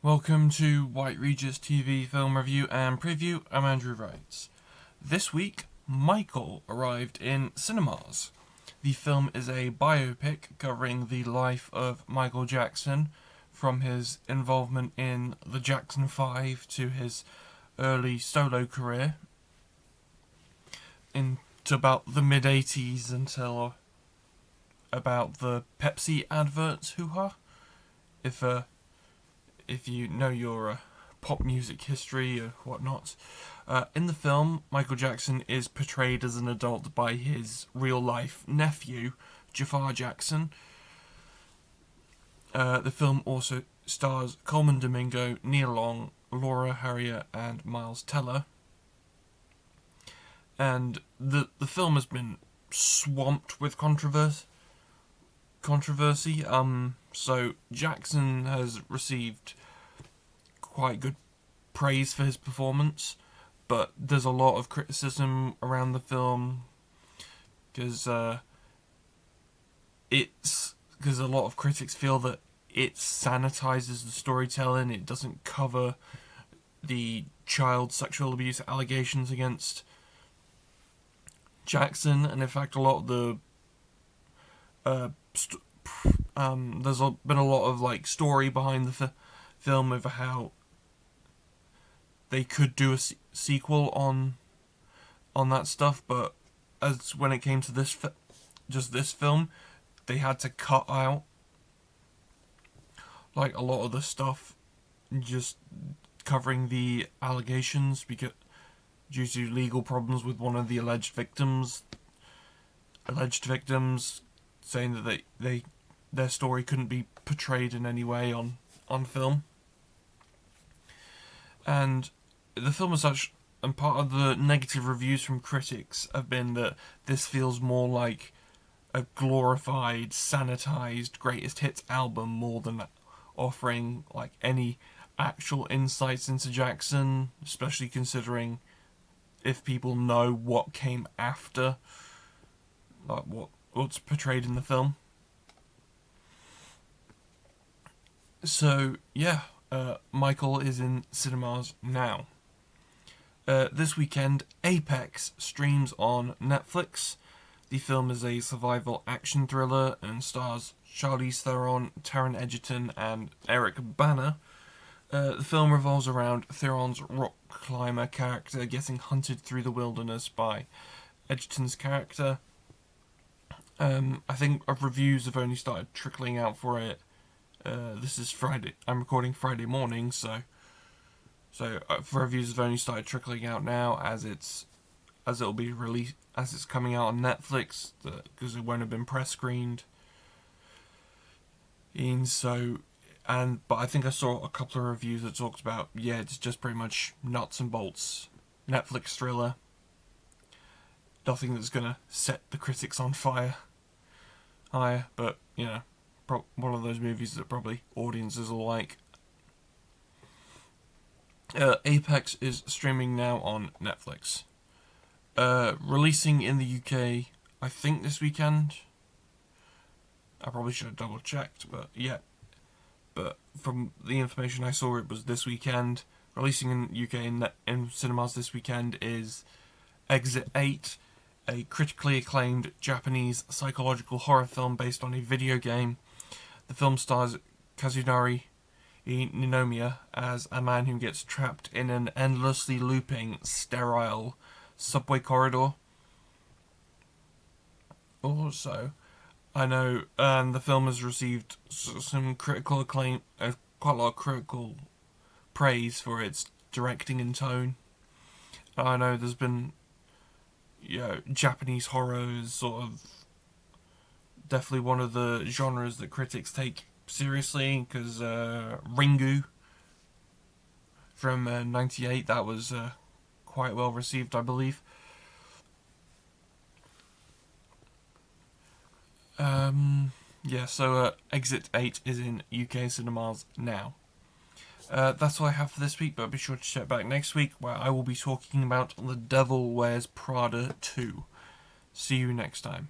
Welcome to White Regis TV film review and preview. I'm Andrew Wright. This week, Michael arrived in cinemas. The film is a biopic covering the life of Michael Jackson, from his involvement in the Jackson 5 to his early solo career, into about the mid-80s until about the Pepsi adverts, hoo-ha. If you know your pop music history or whatnot. In the film, Michael Jackson is portrayed as an adult by his real-life nephew, Jafar Jackson. The film also stars Coleman Domingo, Nia Long, Laura Harrier, and Miles Teller. And the film has been swamped with controversy. So Jackson has received quite good praise for his performance, but there's a lot of criticism around the film because a lot of critics feel that it sanitizes the storytelling. It doesn't cover the child sexual abuse allegations against Jackson, and in fact a lot of the there's been a lot of story behind the film over how they could do a sequel on that stuff, but as when it came to this film, they had to cut out a lot of the stuff just covering the allegations because due to legal problems with one of the alleged victims saying that their story couldn't be portrayed in any way on film. And the film as such, and part of the negative reviews from critics have been that this feels more like a glorified, sanitized greatest hits album more than offering any actual insights into Jackson, especially considering if people know what came after what's portrayed in the film. So yeah, Michael is in cinemas now. This weekend, Apex streams on Netflix. The film is a survival action thriller and stars Charlize Theron, Taron Egerton, and Eric Bana. The film revolves around Theron's rock climber character getting hunted through the wilderness by Egerton's character. I think reviews have only started trickling out for it. This is Friday. I'm recording Friday morning, so reviews have only started trickling out now as it'll be released as it's coming out on Netflix because it won't have been press screened. But I think I saw a couple of reviews that talked about it's just pretty much nuts and bolts Netflix thriller. Nothing that's gonna set the critics on fire. But one of those movies that probably audiences will like. Apex is streaming now on Netflix. Releasing in the UK, I think this weekend. I probably should have double checked, but yeah. But from the information I saw, it was this weekend. Releasing in UK in cinemas this weekend is Exit 8, a critically acclaimed Japanese psychological horror film based on a video game. The film stars Kazunari Ninomiya as a man who gets trapped in an endlessly looping, sterile subway corridor. Also, I know the film has received some critical acclaim, quite a lot of critical praise for its directing and tone. I know there's been Japanese horror is sort of definitely one of the genres that critics take seriously, because Ringu from '98, that was quite well received, I believe. So Exit 8 is in UK cinemas now. That's all I have for this week, but be sure to check back next week where I will be talking about The Devil Wears Prada 2. See you next time.